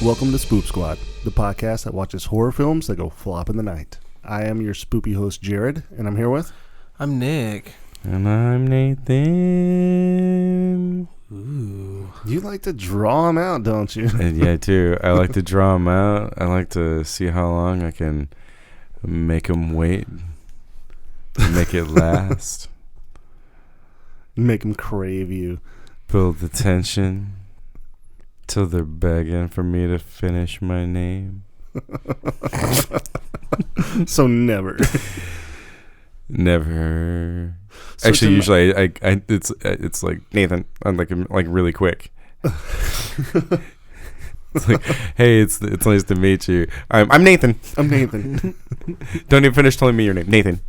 Welcome to Spoop Squad, the podcast that watches horror films that go flop in the night. I am your spoopy host, Jared, and I'm here with... I'm Nick. And I'm Nathan. Ooh. You like to draw them out, don't you? Yeah, I do. I like to draw them out. I like to see how long I can make them wait. Make it last. Make them crave you. Build the tension till they're begging for me to finish my name. So never. Never. So actually, usually I it's like Nathan. I'm like really quick. It's like, hey, it's nice to meet you. I'm Nathan. I'm Nathan. Don't even finish telling me your name, Nathan.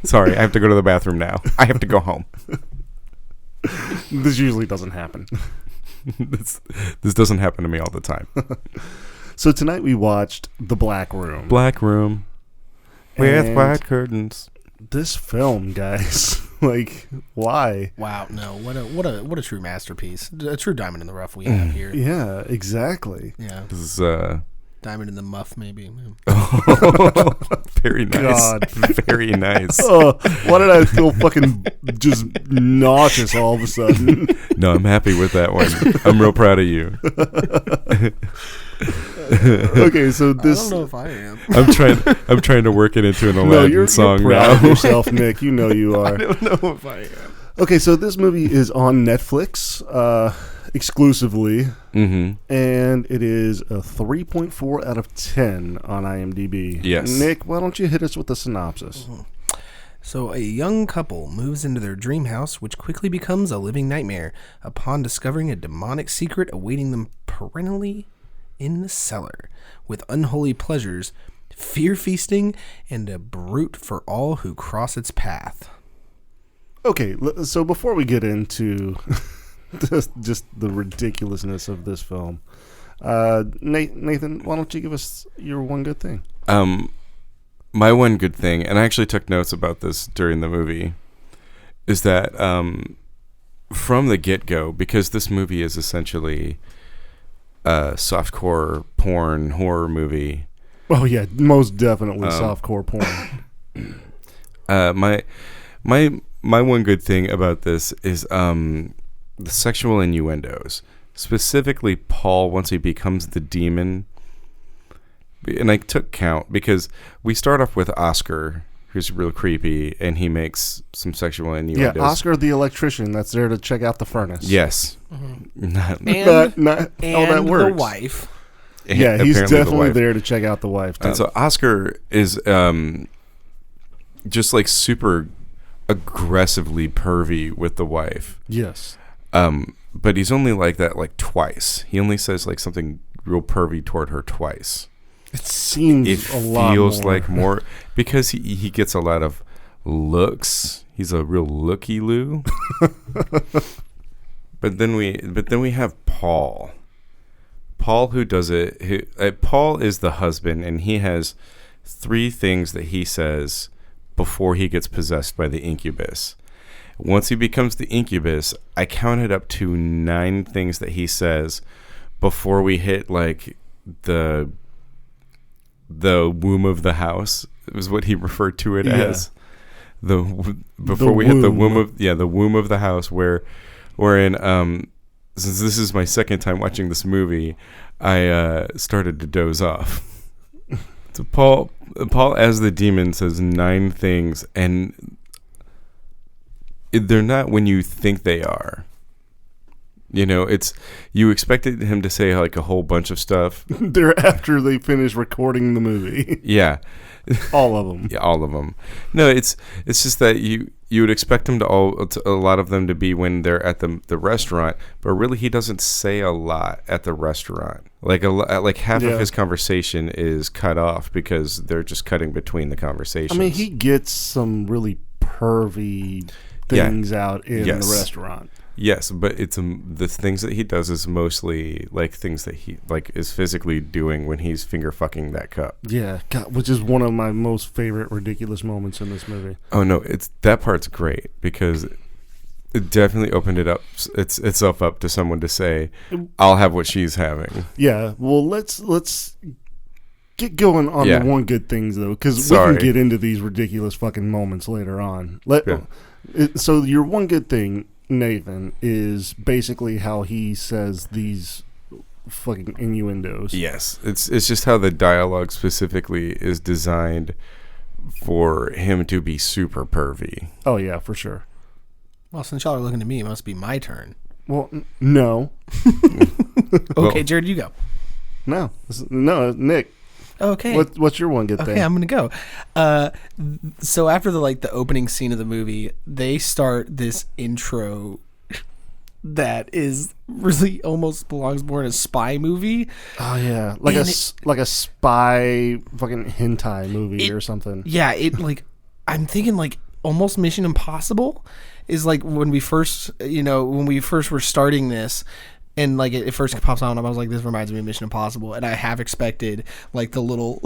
Sorry, I have to go to the bathroom now. I have to go home. This usually doesn't happen. This doesn't happen to me all the time. So tonight we watched The Black Room. Black Room with white curtains. This film, guys, like, why? Wow, no, what a true masterpiece, a true diamond in the rough we have here. Yeah, exactly. Yeah, This is diamond in the muff, maybe. very nice. God. Very nice. Oh, why did I feel fucking just nauseous all of a sudden? No, I'm happy with that one. I'm real proud of you. Okay, so this... I don't know if I am. I'm trying to work it into an Aladdin No, you're song proud now. of yourself, Nick. You know you are. I don't know if I am. Okay, so this movie is on Netflix exclusively, and it is a 3.4 out of 10 on IMDb. Yes. Nick, why don't you hit us with the synopsis? So a young couple moves into their dream house, which quickly becomes a living nightmare upon discovering a demonic secret awaiting them perennially in the cellar, with unholy pleasures, fear-feasting, and a brute for all who cross its path. Okay, so before we get into just the ridiculousness of this film, Nathan, why don't you give us your one good thing? My one good thing, and I actually took notes about this during the movie, is that from the get-go, because this movie is essentially a softcore porn horror movie. Oh yeah, most definitely softcore porn. My one good thing about this is the sexual innuendos. Specifically, Paul, once he becomes the demon. And I took count because we start off with Oscar, who's real creepy, and he makes some sexual innuendos. Yeah, Oscar the electrician that's there to check out the furnace. Yes. And That works. the wife. Yeah, he's Apparently definitely there to check out the wife. And so Oscar is just like super aggressively pervy with the wife. Yes. But he's only like that like twice. He only says like something real pervy toward her twice. It seems a lot more. It feels like more because he gets a lot of looks. He's a real looky-loo. But then we have Paul. Paul who does it. Paul is the husband, and he has 3 things that he says before he gets possessed by the incubus. Once he becomes the incubus, I counted up to 9 things that he says before we hit like the womb of the house. Is what he referred to it as. Before we hit the womb of the house, wherein since this is my second time watching this movie, I started to doze off. So Paul as the demon says 9 things, and they're not when you think they are. You know, you expected him to say like a whole bunch of stuff. They're after they finish recording the movie. Yeah. All of them. Yeah, all of them. No, it's just that you would expect him a lot of them to be when they're at the restaurant, but really he doesn't say a lot at the restaurant. Like half of his conversation is cut off because they're just cutting between the conversations. I mean, he gets some really pervy things out in the restaurant. Yes, but it's the things that he does is mostly like things that he like is physically doing when he's finger fucking that cup. Yeah, God, which is one of my most favorite ridiculous moments in this movie. Oh no, that part's great because It definitely opened itself up to someone to say, "I'll have what she's having." Yeah. Well, let's get going on the one good things though, because we can get into these ridiculous fucking moments later on. So your one good thing, Nathan, is basically how he says these fucking innuendos. Yes, it's just how the dialogue specifically is designed for him to be super pervy. Oh yeah, for sure. Well, since y'all are looking at me, it must be my turn. Well, no. Okay, Jared, you go. No, Nick. Okay. What's your one good thing? Okay, I'm gonna go. So after the opening scene of the movie, they start this intro that is really almost belongs more in a spy movie. Oh yeah, like a spy fucking hentai movie or something. Yeah, I'm thinking almost Mission Impossible is when we first were starting this. And it first pops on, I was like, "This reminds me of Mission Impossible," and I have expected the little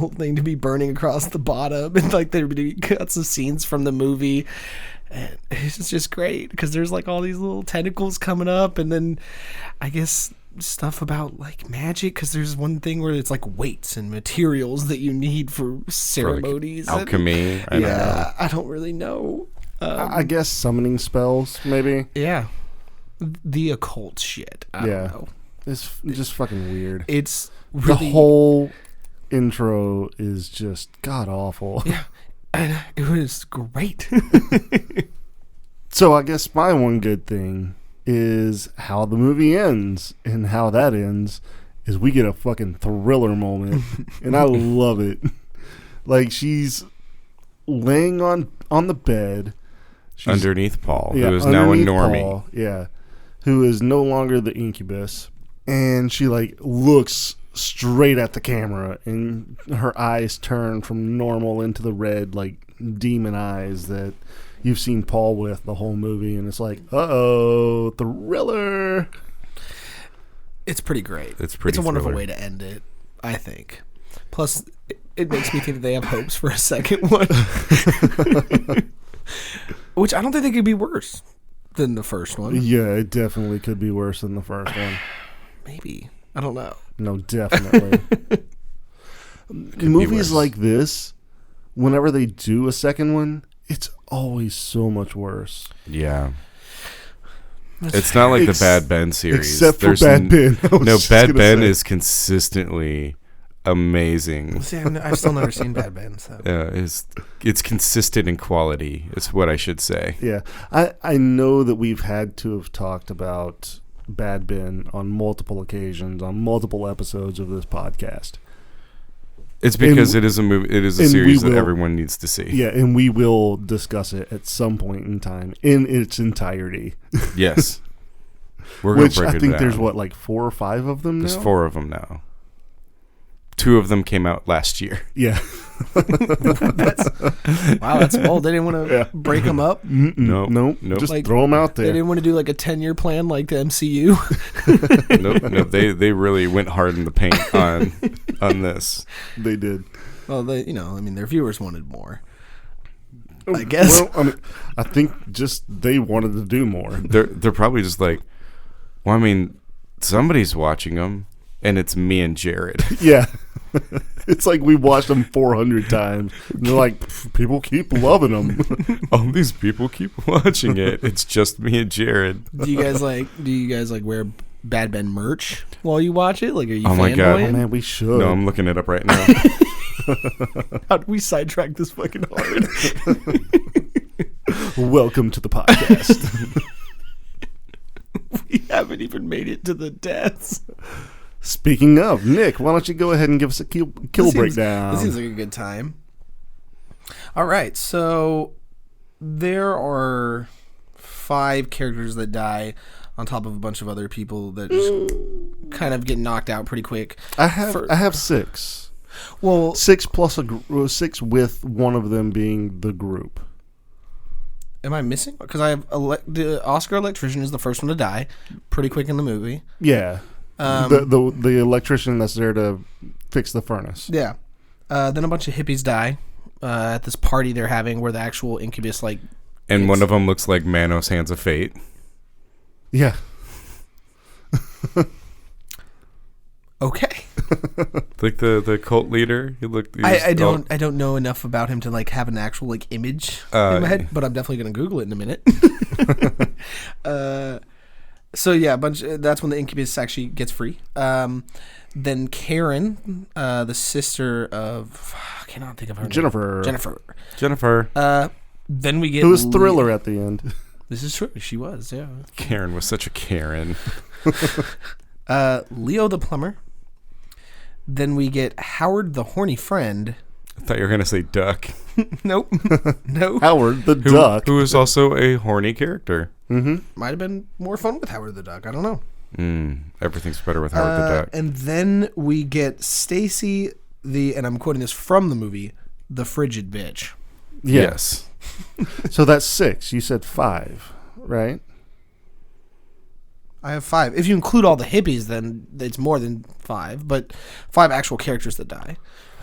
thing to be burning across the bottom, and there would be cuts of scenes from the movie. And it's just great because there's all these little tentacles coming up, and then I guess stuff about magic because there's one thing where it's weights and materials that you need for ceremonies, for alchemy. I don't really know. I guess summoning spells, maybe. Yeah. The occult shit. I don't know. It's just fucking weird. It's really... The whole intro is just god awful. Yeah. And it was great. So I guess my one good thing is how the movie ends. And how that ends is we get a fucking thriller moment. And I love it. She's laying on the bed. Underneath Paul, who is now a normie. Paul, who is no longer the incubus. And she looks straight at the camera, and her eyes turn from normal into the red demon eyes that you've seen Paul with the whole movie. And it's uh-oh, thriller. It's pretty great. It's a wonderful way to end it, I think. Plus, it makes me think that they have hopes for a second one. Which I don't think they could be worse than the first one. Yeah, it definitely could be worse than the first one. Maybe. I don't know. No, definitely. Movies like this, whenever they do a second one, it's always so much worse. Yeah. It's not like the Bad Ben series. Except for Bad Ben. Bad Ben is consistently amazing. See, I've still never seen Bad Ben. So. It's consistent in quality. It's what I should say. Yeah, I know that we've had to have talked about Bad Ben on multiple occasions, on multiple episodes of this podcast. It's because it is a movie. It is a series that everyone needs to see. Yeah, and we will discuss it at some point in time in its entirety. Yes, which I think there's 4 or 5 of them now. There's 4 of them now. 2 of them came out last year. Yeah. That's bold. They didn't want to break them up. Nope. Just throw them out there. They didn't want to do a 10-year plan like the MCU. Nope. They really went hard in the paint on this. They did. Well, their viewers wanted more. I guess. Well, I think just they wanted to do more. They're probably just somebody's watching them. And it's me and Jared. Yeah. It's we watched them 400 times. And they're people keep loving them. All these people keep watching it. It's just me and Jared. Do you guys wear Bad Ben merch while you watch it? Are you oh my god, oh man, we should. No, I'm looking it up right now. How do we sidetrack this fucking hard? Welcome to the podcast. We haven't even made it to the deaths. Speaking of, Nick, why don't you go ahead and give us a kill breakdown? This seems like a good time. All right, so there are 5 characters that die on top of a bunch of other people that just kind of get knocked out pretty quick. I have 6. Well, 6 plus 6 with one of them being the group. Am I missing? Because I have the Oscar electrician is the first one to die, pretty quick in the movie. Yeah. The electrician that's there to fix the furnace. Yeah. Then a bunch of hippies die at this party they're having where the actual incubus And one of them looks like Manos Hands of Fate. Yeah. Okay. Like the cult leader. I don't know enough about him to like have an actual like image in my head, but I'm definitely gonna Google it in a minute. So yeah, that's when the incubus actually gets free. Then Karen, the sister of I cannot think of her Jennifer. name. Jennifer. Then we get Who was Thriller at the end. This is true. She was, yeah. Karen was such a Karen. Leo the plumber. Then we get Howard the horny friend. I thought you were going to say Duck. Nope. No. Howard the Duck. Who is also a horny character. Mm-hmm. Might have been more fun with Howard the Duck. I don't know. Everything's better with Howard the Duck. And then we get Stacy, and I'm quoting this from the movie, the frigid bitch. Yes. So that's 6. You said 5, right? I have 5. If you include all the hippies, then it's more than 5. But 5 actual characters that die.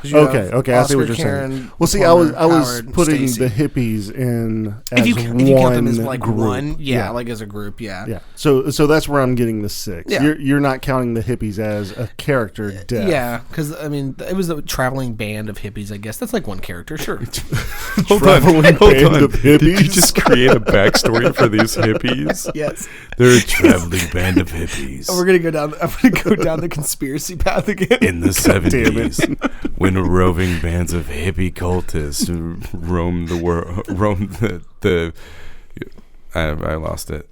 Okay. I see what you're Karen, saying. Well, see, Plumber, I was Howard, putting Stacy. the hippies in as if you count them as like group. one, like as a group, Yeah. So that's where I'm getting the 6. Yeah. You're not counting the hippies as a character death. Yeah, because I mean, it was a traveling band of hippies. I guess that's like one character, sure. Traveling band of hippies. Did you just create a backstory for these hippies? Yes, they're a traveling band of hippies. I'm gonna go down the conspiracy path again. In the 70s, when roving bands of hippie cultists roamed the world, I lost it.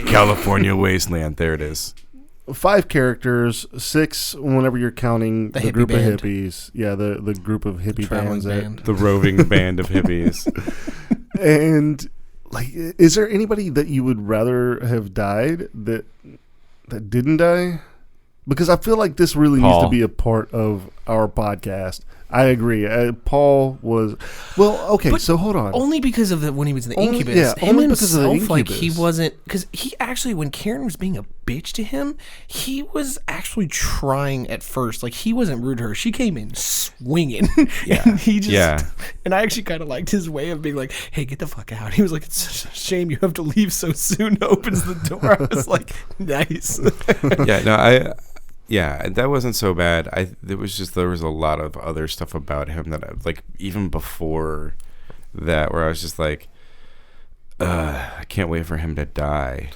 California wasteland. There it is. 5 characters, 6 whenever you're counting the group band. of hippies. Yeah, the group of hippie bands. The roving band of hippies. And like, is there anybody that you would rather have died that didn't die? Because I feel like this really needs to be a part of our podcast. I agree. Paul was okay. But so hold on. Only because of when he was in the incubus. Yeah, him only himself, because of the incubus. like he wasn't, because he actually, when Karen was being a bitch to him, he was actually trying at first. Like he wasn't rude to her. She came in swinging. Yeah. And he just, and I actually kind of liked his way of being like, "Hey, get the fuck out." He was like, "It's such a shame you have to leave so soon." Opens the door. I was like, "Nice." Yeah, that wasn't so bad. There was a lot of other stuff about him that like even before that where I was just like, I can't wait for him to die.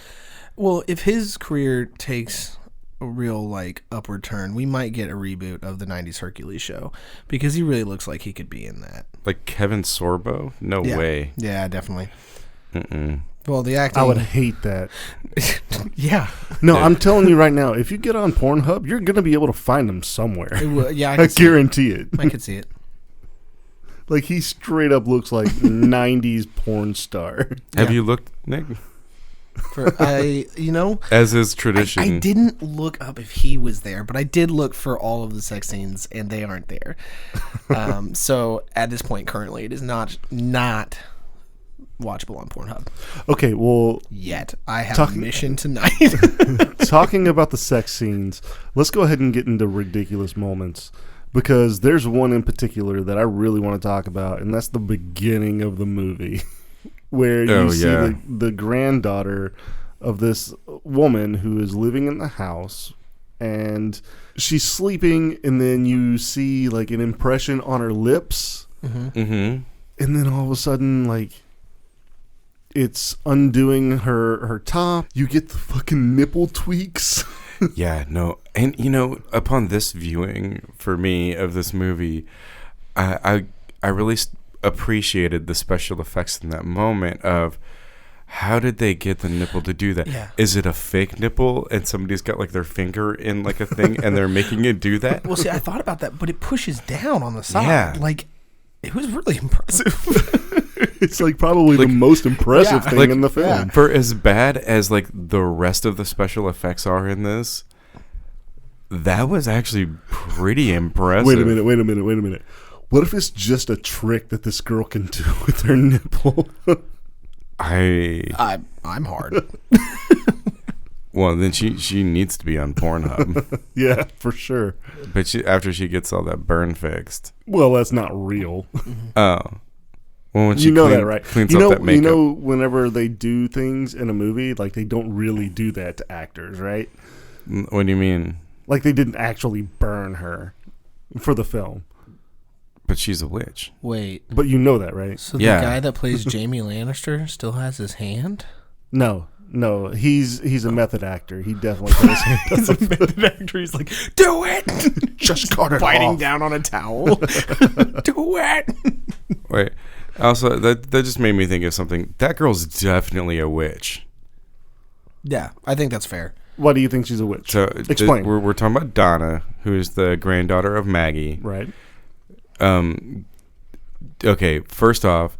Well, if his career takes a real like upward turn, we might get a reboot of the 90s Hercules show because he really looks like he could be in that. Like Kevin Sorbo? No way. Yeah, definitely. Mm-mm. Well, the acting, I would hate that. yeah. No, I'm telling you right now, if you get on Pornhub, you're going to be able to find him somewhere. I guarantee it. I could see it. Like, he straight up looks like 90s porn star. Have you looked, Nick? As is tradition. I didn't look up if he was there, but I did look for all of the sex scenes, and they aren't there. So at this point, currently, it is not watchable on Pornhub. Okay, well, yet I have a mission tonight. Talking about the sex scenes, let's go ahead and get into ridiculous moments, because there's one in particular that I really want to talk about, and that's the beginning of the movie where you see the granddaughter of this woman who is living in the house, and she's sleeping, and then you see like an impression on her lips, and then all of a sudden, like, it's undoing her top. You get the fucking nipple tweaks. Yeah, no. And, upon this viewing, for me, of this movie, I really appreciated the special effects in that moment of how did they get the nipple to do that? Yeah. Is it a fake nipple and somebody's got, like, their finger in, like, a thing and they're making it do that? Well, see, I thought about that, but it pushes down on the side. Yeah. Like, it was really impressive. It's like probably the most impressive thing in the film. Yeah. For as bad as like the rest of the special effects are in this, that was actually pretty impressive. Wait a minute. What if it's just a trick that this girl can do with her nipple? I'm hard. Well, then she needs to be on Pornhub. Yeah, for sure. But after she gets all that burn fixed. Well, that's not real. Oh. Well, when she You know that, right? cleans You up know, that makeup. you know, whenever they do things in a movie, like they don't really do that to actors, right? What do you mean? Like they didn't actually burn her for the film. But she's a witch. Wait. But you know that, right? So Yeah. the guy that plays Jamie Lannister still has his hand? No, he's a method actor. He definitely got his hand He's a method actor. He's like, do it! Just cut it Biting off. down on a towel. Do it! Wait. Also, that just made me think of something. That girl's definitely a witch. Yeah, I think that's fair. Why do you think she's a witch? So Explain. We're talking about Donna, who is the granddaughter of Maggie. Right. Okay, first off,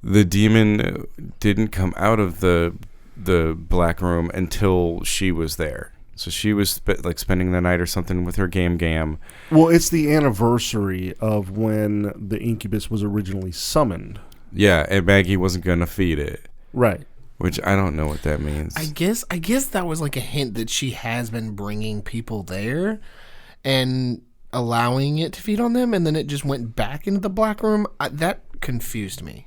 the demon didn't come out of the black room until she was there. So she was spending the night or something with her gam. Well, it's the anniversary of when the incubus was originally summoned. Yeah, and Maggie wasn't gonna feed it. Right. Which I don't know what that means. I guess that was like a hint that she has been bringing people there and allowing it to feed on them, and then it just went back into the black room. That confused me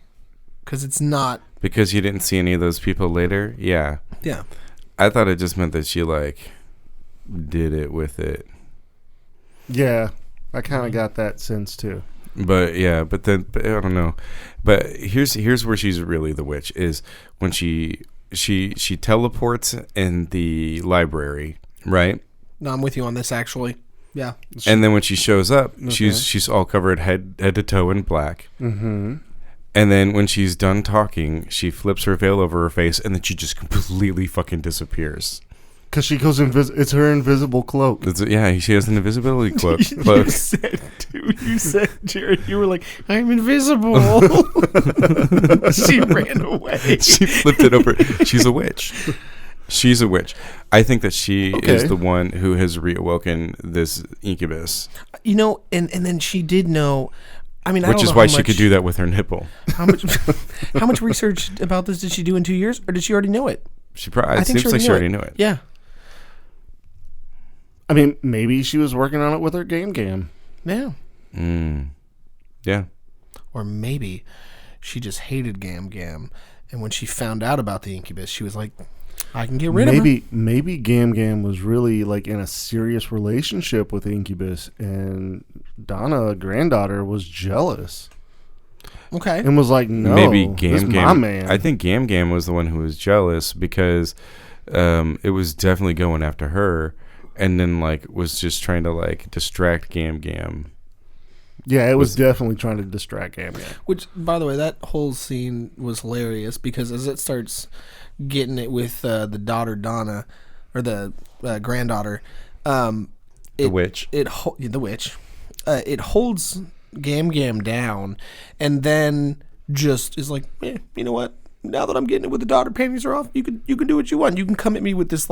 because it's not. Because you didn't see any of those people later? Yeah. Yeah. I thought it just meant that she did it with it. Yeah, I kind of got that sense too. But yeah, but I don't know. But here's where she's really the witch is when she teleports in the library, right? No, I'm with you on this actually. Yeah. And then when she shows up, she's all covered head to toe in black. Mm-hmm. And then when she's done talking, she flips her veil over her face, and then she just completely fucking disappears. Because she goes it's her invisible cloak. She has an invisibility cloak. You said, Jared, you were like, I'm invisible. She ran away. She flipped it over. She's a witch. She's a witch. I think that she is the one who has reawoken this incubus. You know, and then she did know. I mean, which is why she could do that with her nipple. How much research about this did she do in 2 years, or did she already know it? It seems like she already knew it. Yeah. I mean, maybe she was working on it with her gam. Yeah. Yeah. Or maybe she just hated Gam, and when she found out about the incubus, she was like, I can get rid of her. Maybe Gam was really like in a serious relationship with Incubus, and Donna, granddaughter, was jealous. Okay. And was like, no, Maybe this is my man. I think Gam was the one who was jealous because it was definitely going after her, and then was just trying to distract Gam. Yeah, it was definitely trying to distract Gam. Which, by the way, that whole scene was hilarious because as it starts getting it with the daughter Donna, or the granddaughter, The witch. The witch. It holds Gam down, and then just is like, you know what? Now that I'm getting it with the daughter, panties are off. You can do what you want. You can come at me with this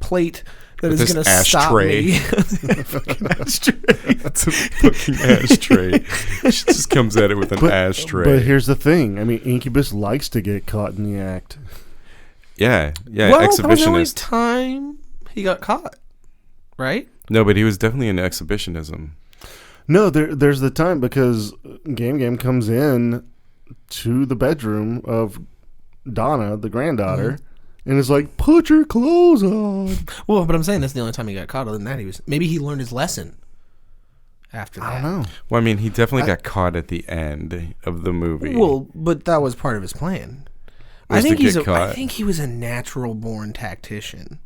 plate that is going to stop me. Fucking ashtray. That's a fucking ashtray. She just comes at it with an ashtray. But here's the thing. I mean, Incubus likes to get caught in the act. Yeah, Well, that was the only exhibitionist. time he got caught, right? No, but he was definitely into exhibitionism. No, there's the time because Gam comes in to the bedroom of Donna, the granddaughter, and is like, put your clothes on. Well, but I'm saying that's the only time he got caught. Other than that, maybe he learned his lesson after that. I don't know. Well, I mean, he definitely got caught at the end of the movie. Well, but that was part of his plan. I think he was a natural born tactician.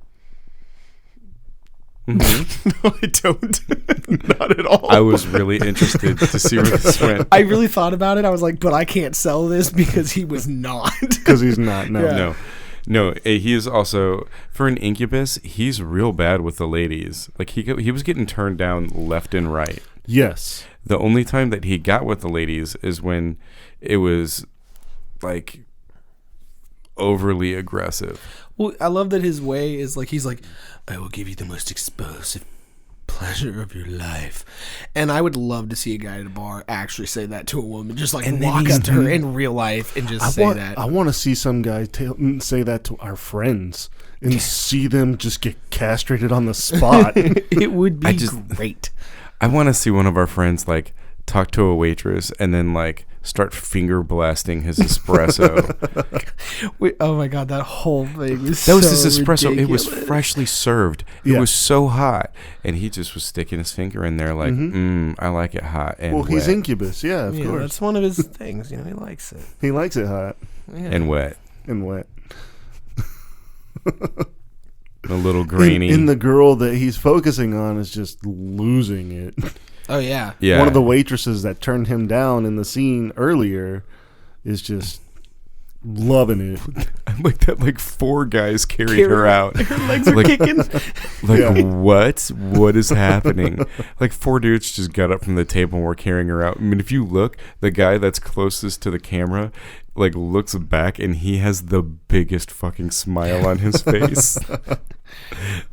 Mm-hmm. No, I don't. Not at all. I was really interested to see where this went. I really thought about it. I was like, but I can't sell this because he was not. Because he's not. No. Yeah. No, he is also, for an incubus, he's real bad with the ladies. He was getting turned down left and right. Yes. The only time that he got with the ladies is when it was overly aggressive. Well, I love that his way is he's like, I will give you the most explosive pleasure of your life. And I would love to see a guy at a bar actually say that to a woman, just walk up to her in real life and just say that. I want to see some guy say that to our friends and see them just get castrated on the spot. It would be great. I want to see one of our friends talk to a waitress and then start finger blasting his espresso. Oh my god, that whole thing was That was his espresso. ridiculous. It was freshly served. It Yeah. was so hot, and he just was sticking his finger in there like, I like it hot and Well, wet. he's incubus. Yeah, of course. That's one of his things. He likes it. He likes it hot Yeah. and wet, and wet. a little grainy. And the girl that he's focusing on is just losing it. Oh yeah. Yeah, One of the waitresses that turned him down in the scene earlier is just loving it. like that. Like 4 guys carried her out. Her legs are Like- kicking. Like Yeah. what is happening? Like 4 dudes just got up from the table and were carrying her out. I mean, if you look, the guy that's closest to the camera like looks back and he has the biggest fucking smile on his face.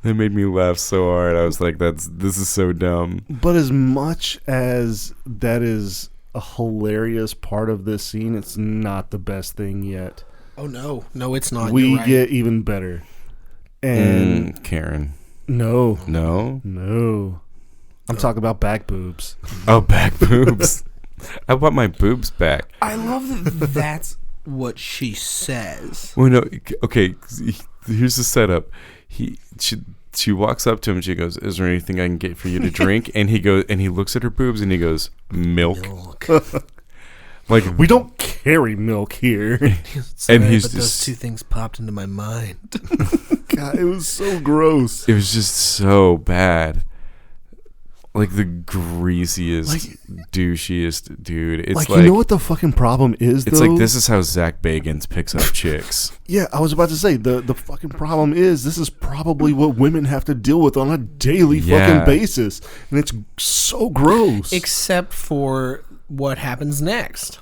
That made me laugh so hard. I was like, this is so dumb. But as much as that is a hilarious part of this scene, it's not the best thing yet. Oh no, it's not. We You're right. get even better. And Karen. no, I'm talking about back boobs. Oh, back boobs. I want my boobs back. I love that. That's what she says. Well, no, okay. Here's the setup. She walks up to him. She goes, "Is there anything I can get for you to drink?" And he looks at her boobs and he goes, "Milk." Like, We don't carry milk here. Sorry, he's but just- those two things popped into my mind. God, it was so gross. it was just so bad. Like the greasiest, douchiest dude. It's Like, like, you know what the fucking problem is, it's though? like this is how Zach Bagans picks up chicks. Yeah, I was about to say, the fucking problem is this is probably what women have to deal with on a daily Yeah. fucking basis. And it's so gross. Except for what happens next.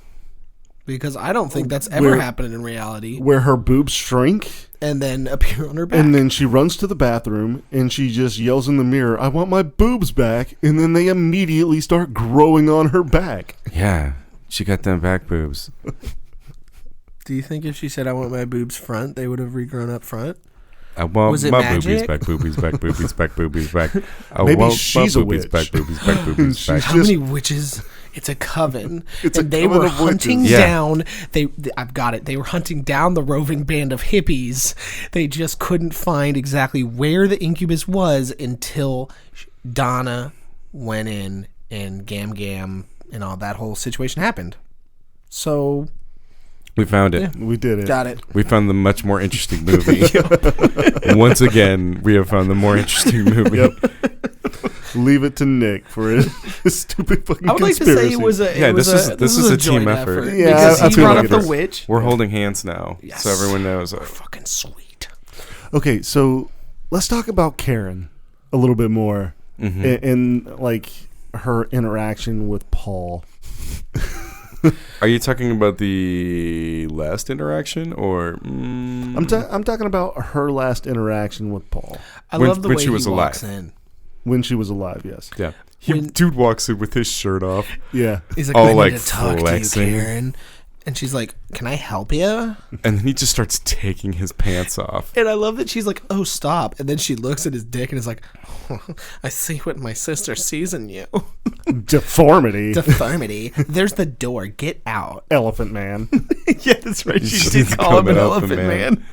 Because I don't think that's ever Where- happened in reality. Where her boobs shrink, And then appear on her back. and then she runs to the bathroom, and she just yells in the mirror, "I want my boobs back," and then they immediately start growing on her back. Yeah, she got them back boobs. Do you think if she said, "I want my boobs front," they would have regrown up front? I want Was it my magic? boobies back, boobies back, boobies back, boobies back. I Maybe want she's my a boobies witch. back, boobies back, boobies She's back. How Just- many witches? It's a coven. It's a and they coven were of witches. hunting Yeah. down. I've got it. They were hunting down the roving band of hippies. They just couldn't find exactly where the incubus was until Donna went in and Gam Gam and all that whole situation happened. So We found it. We did it. got it. We found the much more interesting movie. Once again, we have found the more interesting movie. Yep. Leave it to Nick for his stupid fucking I would like to conspiracy. say it was a. Yeah, it was this is a team joint effort. Yeah, because I he feel brought like up it the is. witch. We're holding hands now, Yes. so everyone knows. Fucking sweet. Okay, so let's talk about Karen a little bit more, and like her interaction with Paul. Are you talking about the last interaction, or I'm talking about her last interaction with Paul I When- love the when way she was he walks alive. in. when she was alive? Yes. yeah? When- Dude walks in with his shirt off. Yeah. He's like, All, I need like, to talk flexing. to you, Karen. And she's like, can I help you? And then he just starts taking his pants off. And I love that she's like, oh, stop. And then she looks at his dick and is like, I see what my sister sees in you. Deformity. Deformity. There's the door. Get out. Elephant man. Yeah, that's right. She She's did call him an coming up, elephant man.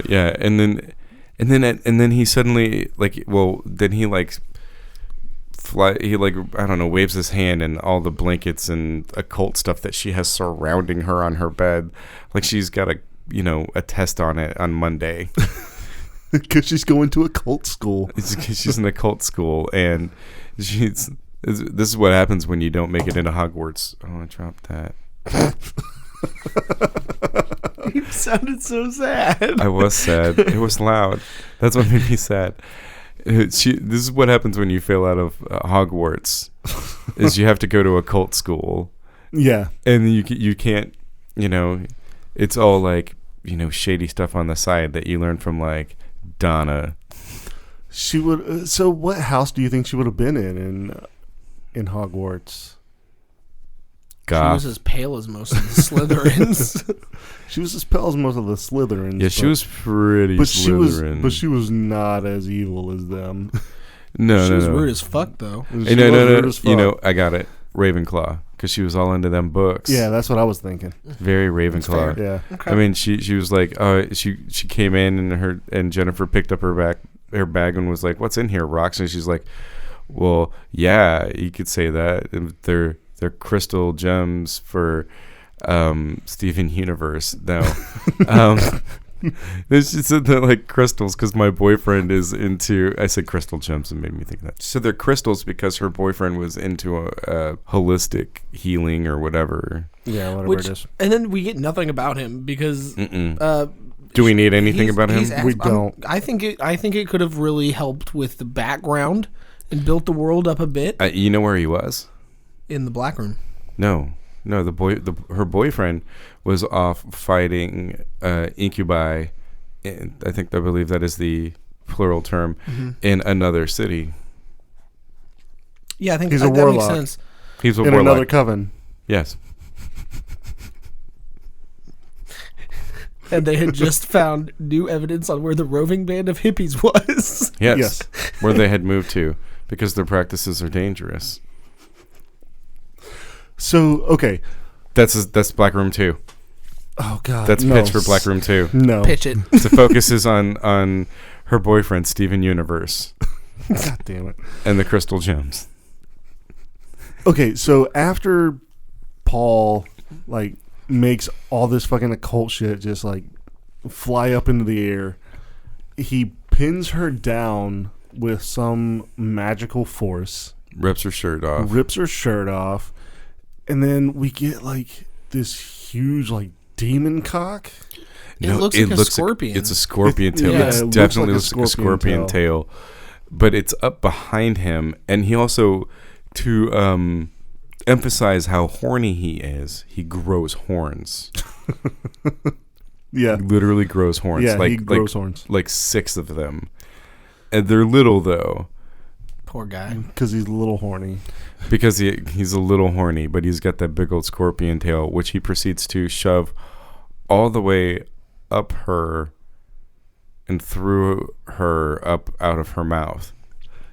Yeah, and then he suddenly then he like he like, I don't know, waves his hand and all the blankets and occult stuff that she has surrounding her on her bed, like she's got a test on it on Monday. Because she's going to a cult school. It's 'cause she's in a cult school, and this is what happens when you don't make it into Hogwarts. Oh, I dropped that. You sounded so sad. I was sad. It was loud. That's what made me sad. This is what happens when you fail out of Hogwarts, is you have to go to a cult school, Yeah. and you can't, it's all like, shady stuff on the side that you learn from like Donna. She would. So, what house do you think she would have been in Hogwarts? She was as pale as most of the Slytherins. She was as pale as most of the Slytherins. Yeah, she was pretty But Slytherin. she was not as evil as them. No, She no, was no. rude as fuck, though. She Hey, no, was no, rude no. as fuck. I got it. Ravenclaw. because she was all into them books. Yeah, that's what I was thinking. Very Ravenclaw. Yeah. Okay. I mean, she was like, she came in and Jennifer picked up her bag and was like, "What's in here, rocks?" And she's like, "Well, yeah, you could say that. They're crystal gems for Steven Universe." No, there's just they're like crystals because my boyfriend is into. I said crystal gems and made me think of that. So they're crystals because her boyfriend was into a holistic healing or whatever. Yeah, whatever it is. And then we get nothing about him because. Do we need anything about him? We don't. I think it could have really helped with the background and built the world up a bit. You know where he was? In the black room. No. Her boyfriend was off fighting incubi. I believe that is the plural term in another city. Yeah, I think He's a that makes warlock. sense. He's a In warlock. another coven. Yes. And they had just found new evidence on where the roving band of hippies was. Yes. Where they had moved to because their practices are dangerous. So, okay. That's Black Room 2. Oh, God. That's no. pitch for Black Room 2. No. Pitch it. The focus is on her boyfriend, Steven Universe, God damn it. and the crystal gems. Okay, so after Paul, makes all this fucking occult shit just, fly up into the air, he pins her down with some magical force. Rips her shirt off. And then we get, this huge, demon cock. It looks like a scorpion. It's a scorpion tail. Yeah, It it definitely looks looks like like a a scorpion tail. But it's up behind him. And he also, to emphasize how horny he is, he grows horns. Yeah. He literally grows horns. Yeah, he grows horns. Like 6 of them. And they're little, though. Poor guy. Because he's a little horny. Because he's a little horny, but he's got that big old scorpion tail, which he proceeds to shove all the way up her and through her up out of her mouth.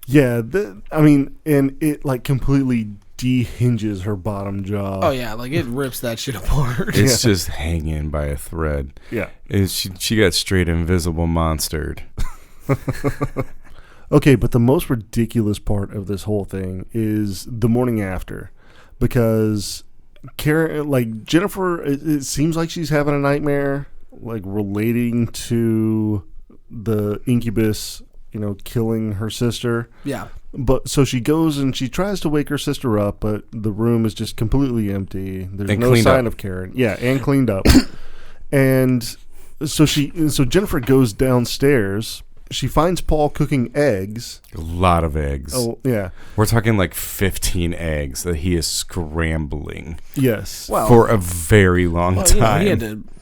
Yeah, and it completely dehinges her bottom jaw. Oh yeah, it rips that shit apart. It's just hanging by a thread. Yeah. She got straight invisible monstered. Okay, but the most ridiculous part of this whole thing is the morning after, because Karen, Jennifer, it seems like she's having a nightmare, relating to the incubus, killing her sister. Yeah. But so she goes and she tries to wake her sister up, but the room is just completely empty. There's And no sign up. of Karen. Yeah, and cleaned up. And so Jennifer goes downstairs. She finds Paul cooking eggs. A lot of eggs. Oh, yeah. We're talking 15 eggs that he is scrambling Yes. Well, for a very long time. he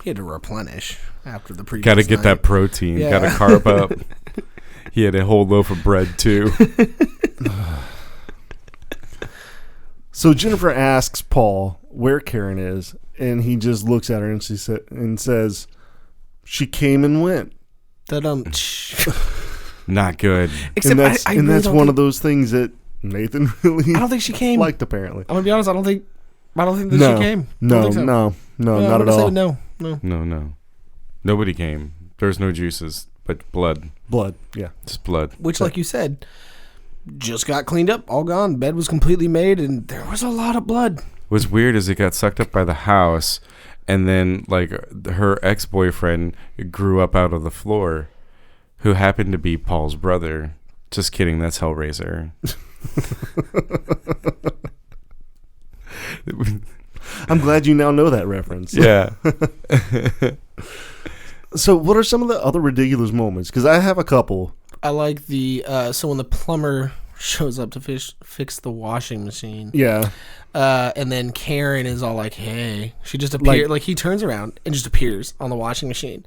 had to replenish after the previous. Got to get night. that protein. Yeah. Got to carb up. He had a whole loaf of bread too. So Jennifer asks Paul where Karen is, and he just looks at her and says, "She came and went." That Not good. Except that's I really that's don't one think, of those things that Nathan really I don't think she came. liked. Apparently, I'm gonna be honest. I don't think that no, she came. I no, don't think so. no, No, not I'm at gonna all. say no. No. Nobody came. There's no juices, but blood. Blood, yeah. Just blood. Which, like you said, just got cleaned up, all gone. Bed was completely made, and there was a lot of blood. What's weird is it got sucked up by the house, and then her ex-boyfriend grew up out of the floor, who happened to be Paul's brother. Just kidding, that's Hellraiser. I'm glad you now know that reference. Yeah. So what are some of the other ridiculous moments? Because I have a couple. I like the so when the plumber shows up to fix the washing machine. Yeah. And then Karen is all like, "Hey," she just appears. He turns around and just appears on the washing machine,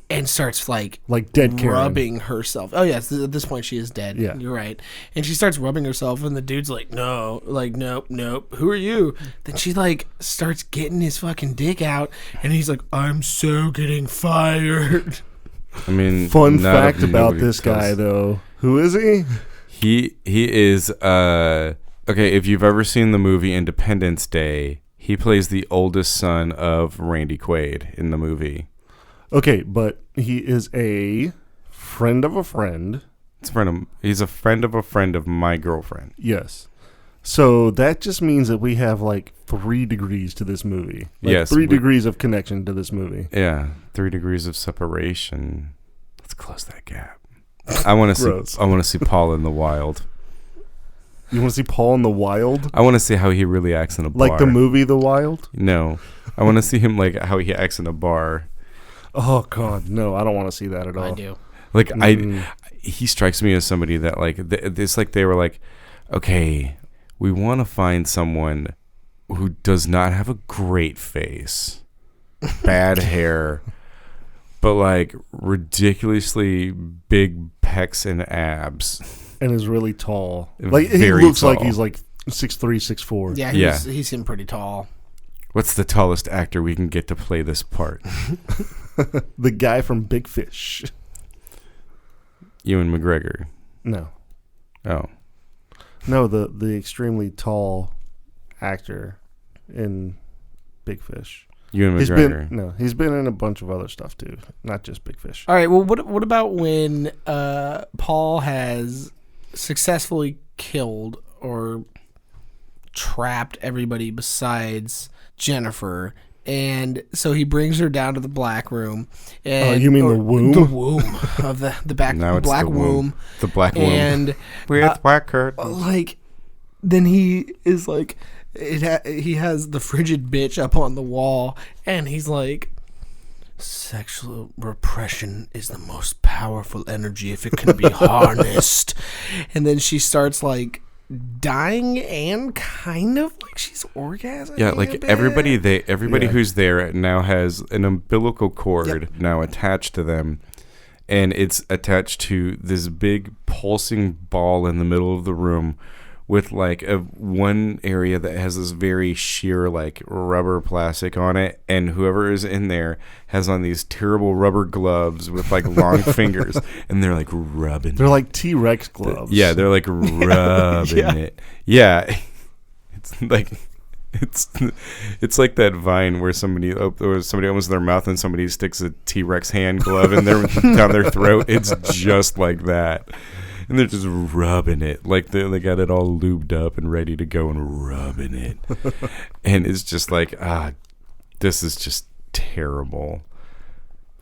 and starts like dead Karen. rubbing herself. Oh yes, at this point she is dead. Yeah, you're right. And she starts rubbing herself, and the dude's like, "No, nope. Who are you?" Then she starts getting his fucking dick out, and he's like, "I'm so getting fired." I mean, fun fact about this guy though. Who is he? He is Okay, if you've ever seen the movie Independence Day, he plays the oldest son of Randy Quaid in the movie. Okay, but he is a friend of a friend. He's a friend of my girlfriend. Yes. So that just means that we have like 3 degrees to this movie. Like yes. 3 degrees of connection to this movie. Yeah, 3 degrees of separation. Let's close that gap. I want to see Paul in the wild. You want to see Paul in the wild? I want to see how he really acts in a bar. Like the movie The Wild? No. I want to see him like how he acts in a bar. Oh God, no! I don't want to see that at all. I do. Like he strikes me as somebody that like it's like they were like, okay, we want to find someone who does not have a great face, bad hair, but like ridiculously big pecs and abs, and is really tall. Like Very he looks tall. like he's like 6'3", 6'4". Yeah, he seemed pretty tall. What's the tallest actor we can get to play this part? The guy from Big Fish. Ewan McGregor. No. Oh. No, the extremely tall actor in Big Fish. Ewan McGregor. He's been in a bunch of other stuff too, not just Big Fish. All right. Well, what about when Paul has successfully killed or trapped everybody besides Jennifer, and so he brings her down to the black room. And you mean the womb? The womb of the back Now it's black the womb. The black womb. And with white curtains. like, then he is like, he has the frigid bitch up on the wall, and he's like, sexual repression is the most powerful energy if it can be harnessed. And then she starts like dying and kind of like she's orgasming. Yeah, like everybody who's there now has an umbilical cord now attached to them, and it's attached to this big pulsing ball in the middle of the room with like one area that has this very sheer like rubber plastic on it, and whoever is in there has on these terrible rubber gloves with like long fingers, and they're like rubbing. They're like T-Rex gloves. Yeah, they're like rubbing it. Yeah, it's like it's like that Vine where somebody opens their mouth and somebody sticks a T-Rex hand glove in their down their throat. It's just like that. And they're just rubbing it. Like they got it all lubed up and ready to go and rubbing it. And it's just like, this is just terrible.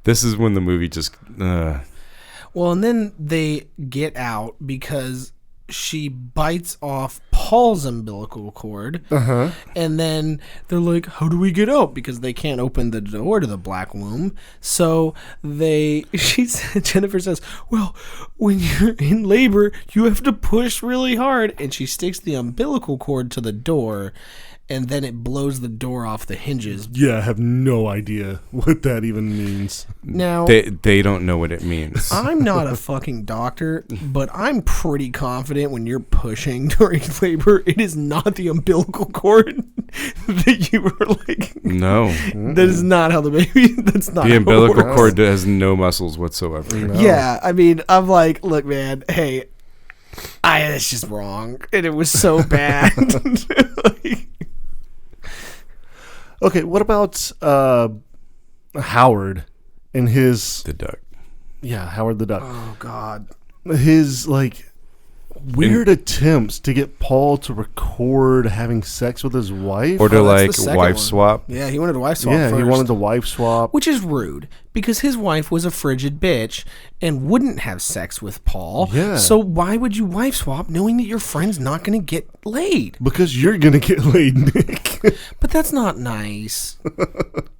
This is when the movie just... Well, and then they get out because she bites off Paul's umbilical cord. Uh-huh. And then they're like, how do we get out? Because they can't open the door to the black womb. So Jennifer says, well, when you're in labor, you have to push really hard. And she sticks the umbilical cord to the door, and then it blows the door off the hinges. Yeah, I have no idea what that even means. Now, they don't know what it means. I'm not a fucking doctor, but I'm pretty confident when you're pushing during labor, it is not the umbilical cord that you were like. No. That is not how the baby. That's not the how umbilical it works. cord has no muscles whatsoever. No. Yeah, I mean, I'm like, look, man, hey, it's just wrong, and it was so bad. Like, okay, what about Howard and his... The duck. Yeah, Howard the Duck. oh God. His, like, weird attempts to get Paul to record having sex with his wife. Or to that's like the second wife one. swap. Yeah, he wanted a wife swap Yeah, first. he wanted to wife swap. Which is rude, because his wife was a frigid bitch and wouldn't have sex with Paul. Yeah. So why would you wife swap knowing that your friend's not going to get laid? Because you're going to get laid, Nick. But that's not nice.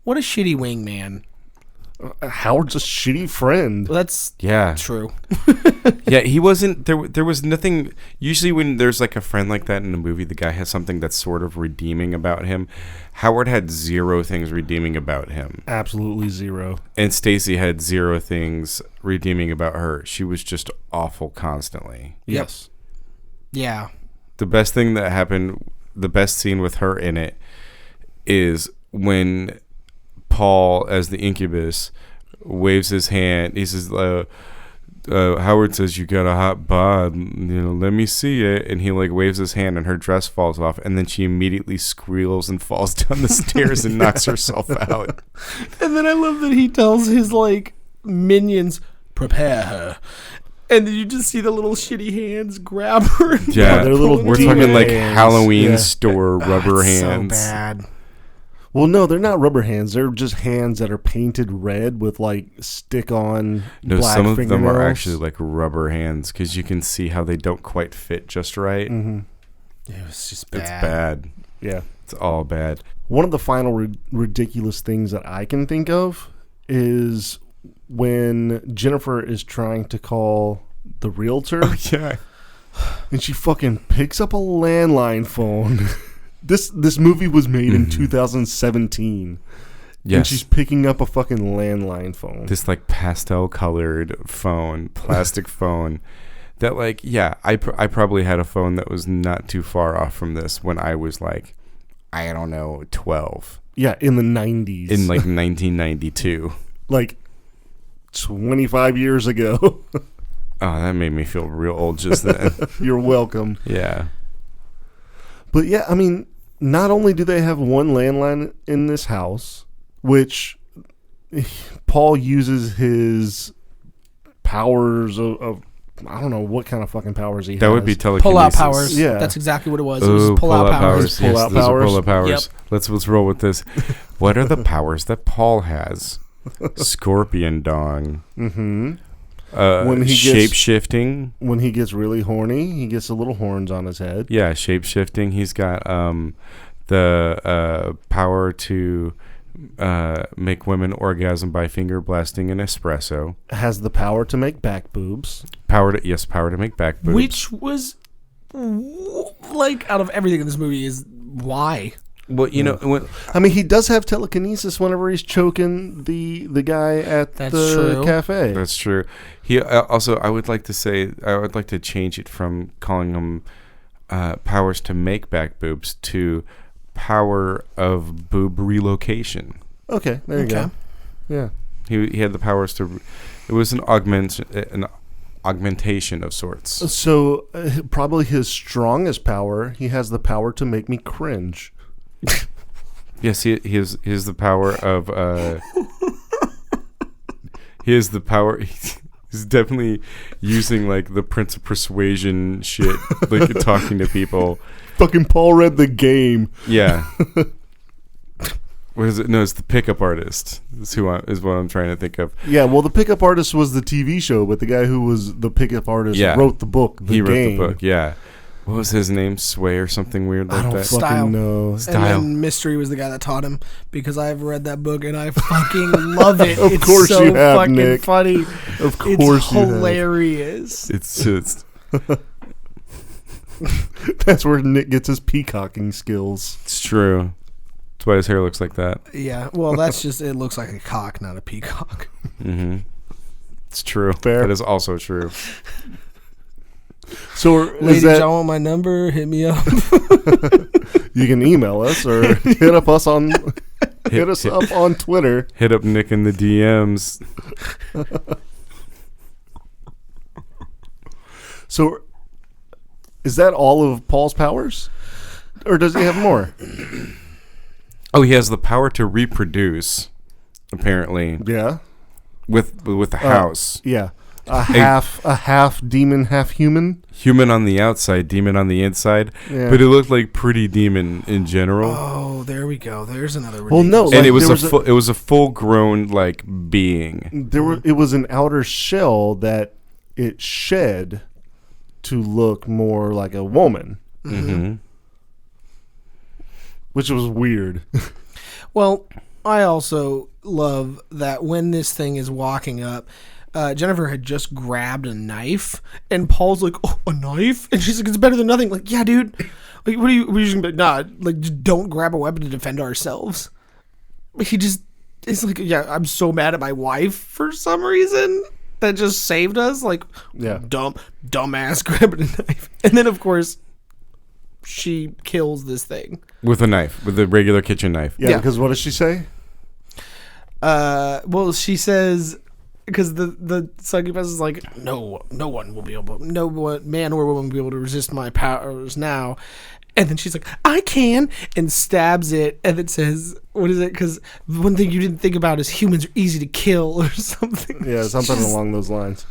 What a shitty wingman. Howard's a shitty friend. Well, that's Yeah. true. Yeah, he wasn't there was nothing. Usually when there's like a friend like that in a movie, the guy has something that's sort of redeeming about him. Howard had 0 things redeeming about him. Absolutely 0. And Stacy had 0 things redeeming about her. She was just awful constantly. Yes. Yeah. The best thing that happened, the best scene with her in it, is when Paul, as the incubus, waves his hand. He says, Howard says, you got a hot bod, let me see it. And he like waves his hand and her dress falls off. And then she immediately squeals and falls down the stairs and knocks herself out. And then I love that he tells his like minions, prepare her. And then you just see the little shitty hands grab her. Yeah, they're little we're demon talking like hands. Halloween Yeah. store rubber It's hands. so bad. Well, no, they're not rubber hands. They're just hands that are painted red with like stick-on No, black some of them are fingernails. actually like rubber hands because you can see how they don't quite fit just right. Mm-hmm. It was just bad. It's bad. Yeah. It's all bad. One of the final ridiculous things that I can think of is when Jennifer is trying to call the realtor Yeah. and she fucking picks up a landline phone. This movie was made in 2017. Yes. And she's picking up a fucking landline phone. This like pastel colored phone, plastic phone that like, yeah, I probably had a phone that was not too far off from this when I was like, I don't know, 12 Yeah, in the 90s. in like 1992. like 25 years ago. Oh, that made me feel real old just then. You're welcome. Yeah. But yeah, I mean, not only do they have one landline in this house, which Paul uses his powers of I don't know what kind of fucking powers he has. That would be telekinesis. Pull out powers. Yeah. That's exactly what it was. It was Ooh, pull out powers. Pull out Yes, those are powers. pull out powers. Yep. Let's roll with this. What are the powers that Paul has? Scorpion dong. Mm-hmm. When he shape gets- shifting. When he gets really horny, he gets the little horns on his head. Yeah, shape shifting. He's got the power to make women orgasm by finger blasting an espresso. Has the power to make back boobs. Power to make back boobs. Which was, like, out of everything in this movie is why. Well, you know, when, I mean, he does have telekinesis whenever he's choking the guy at That's the true. cafe. that's true. He also, I would like to change it from calling them powers to make back boobs to power of boob relocation. Okay, there you Okay. go. Yeah. He had the powers to. It was an augmentation of sorts. So probably his strongest power, he has the power to make me cringe. Yes, he has the power of. He has the power. He's definitely using like the Prince of Persuasion shit, like talking to people. Fucking Paul read the game. Yeah. What is it? No, it's the pickup artist. Is what I'm trying to think of. Yeah, well, the pickup artist was the TV show, but the guy who was the pickup artist Yeah. wrote the book. He wrote game. the book. Yeah. What was his name? Sway or something weird I like don't that. fucking Style. know. Style. And then Mystery was the guy that taught him because I've read that book and I fucking love it. Of it's course so you have, fucking Nick. funny. Of course It's you have. hilarious. It's just. That's where Nick gets his peacocking skills. It's true. That's why his hair looks like that. Yeah, well, that's just, it looks like a cock, not a peacock. Mm-hmm. It's true. Fair. That is also true. So is Ladies, that y'all want my number? Hit me up. you can email us or hit up us on hit us up on Twitter. Hit up Nick in the DMs. So is that all of Paul's powers? Or does he have more? Oh, he has the power to reproduce, apparently, Yeah. with the house. Yeah. A half demon, half human. Human on the outside, demon on the inside. Yeah. But it looked like pretty demon in general. Oh, there we go. There's another. Well, no, ridiculous- And like, it was there was it was a full grown like being. it was an outer shell that it shed to look more like a woman, Mm-hmm. which was weird. Well, I also love that when this thing is walking up, Jennifer had just grabbed a knife, and Paul's like, "Oh, a knife?" And she's like, "It's better than nothing." Like, yeah, dude. Like, what are you just gonna be? Nah, like, just don't grab a weapon to defend ourselves. He just, it's like, yeah, I'm so mad at my wife for some reason that just saved us. Like, Yeah. dumbass grabbing a knife, and then of course, she kills this thing. With a knife, with a regular kitchen knife. Yeah, Yeah. because what does she say? Well, she says, because the succubus is like, no one will be able, no man or woman will be able to resist my powers now. And then she's like, I can, and stabs it, and it says, what is it? Because one thing you didn't think about is humans are easy to kill or something. Yeah, something along those lines.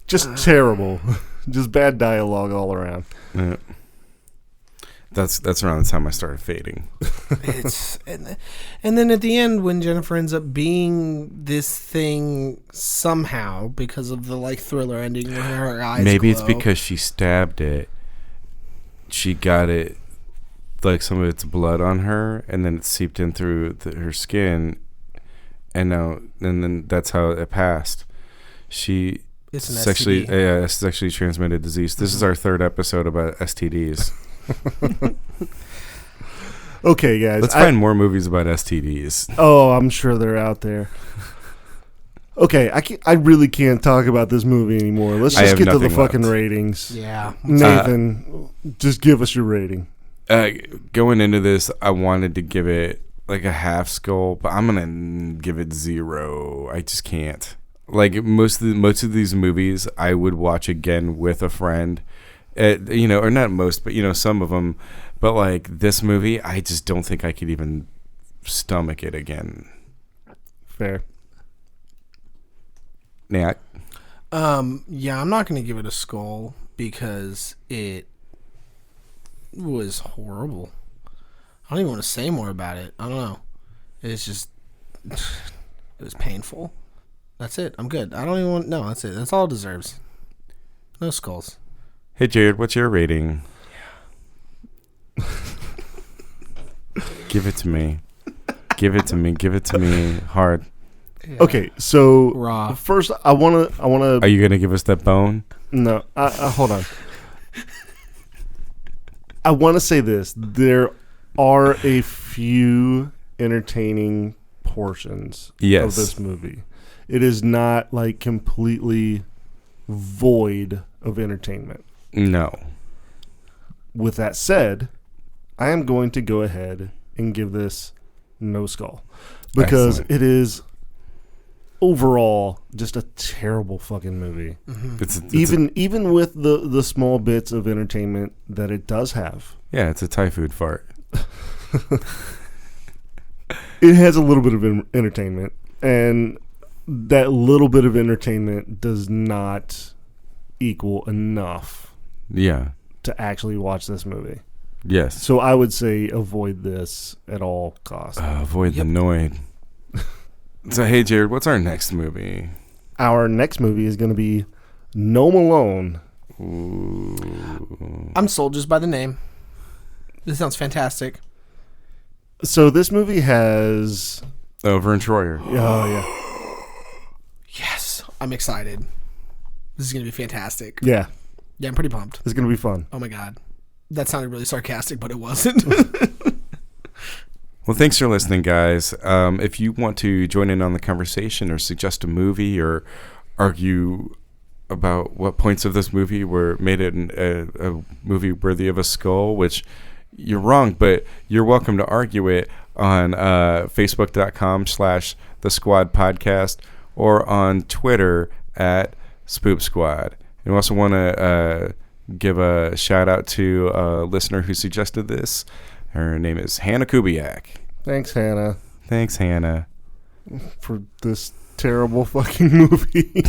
Just terrible. Just bad dialogue all around. Yeah. That's around the time I started fading. And then at the end, when Jennifer ends up being this thing somehow because of the like thriller ending where her eyes Maybe glow. It's because she stabbed it. She got it, like some of its blood on her, and then it seeped in through her skin, and then that's how it passed. It's an sexually transmitted disease. This is our third episode about STDs. Okay, guys. Let's find more movies about STDs. Oh, I'm sure they're out there. Okay, I really can't talk about this movie anymore. Let's just get to the fucking ratings. Yeah. Nathan, just give us your rating. Going into this, I wanted to give it like a half skull, but I'm gonna give it 0. I just can't. Like most of these movies, I would watch again with a friend. Or not most, but some of them. But like this movie, I just don't think I could even stomach it again. Fair. Nat? Yeah, I'm not going to give it a skull because it was horrible. I don't even want to say more about it. I don't know. It's just, it was painful. That's it. I'm good. I don't even want, no, that's it. That's all it deserves. No skulls. Hey, Jared, what's your rating? Yeah. Give it to me. Give it to me. Give it to me hard. Yeah. Okay, so raw. First, I wanna. Are you gonna give us that bone? No, hold on. I want to say this: there are a few entertaining portions of this movie. It is not like completely void of entertainment. No. With that said, I am going to go ahead and give this no skull because it is overall just a terrible fucking movie. Mm-hmm. Even with the small bits of entertainment that it does have. Yeah, it's a Thai food fart. It has a little bit of entertainment, and that little bit of entertainment does not equal enough to actually watch this movie. Yes. So I would say avoid this at all costs. Avoid the Noid. So, hey, Jared, what's our next movie? Our next movie is going to be Gnome Alone. Ooh. I'm sold just by the name. This sounds fantastic. So this movie has... Vern Troyer. Oh, yeah. Yes. I'm excited. This is going to be fantastic. Yeah. Yeah, I'm pretty pumped. It's going to be fun. Oh, my God. That sounded really sarcastic, but it wasn't. Well, thanks for listening, guys. If you want to join in on the conversation or suggest a movie or argue about what points of this movie were made it a movie worthy of a skull, which you're wrong, but you're welcome to argue it on Facebook.com/The Squad Podcast or on Twitter at Spoop Squad. And we also want to give a shout out to a listener who suggested this. Her name is Hannah Kubiak. Thanks, Hannah. Thanks, Hannah. For this terrible fucking movie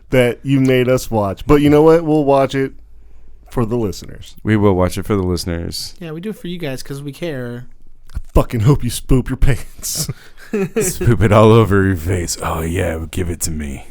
that you made us watch. But you know what? We'll watch it for the listeners. We will watch it for the listeners. Yeah, we do it for you guys because we care. I fucking hope you spoop your pants. Spoop it all over your face. Oh, yeah, give it to me.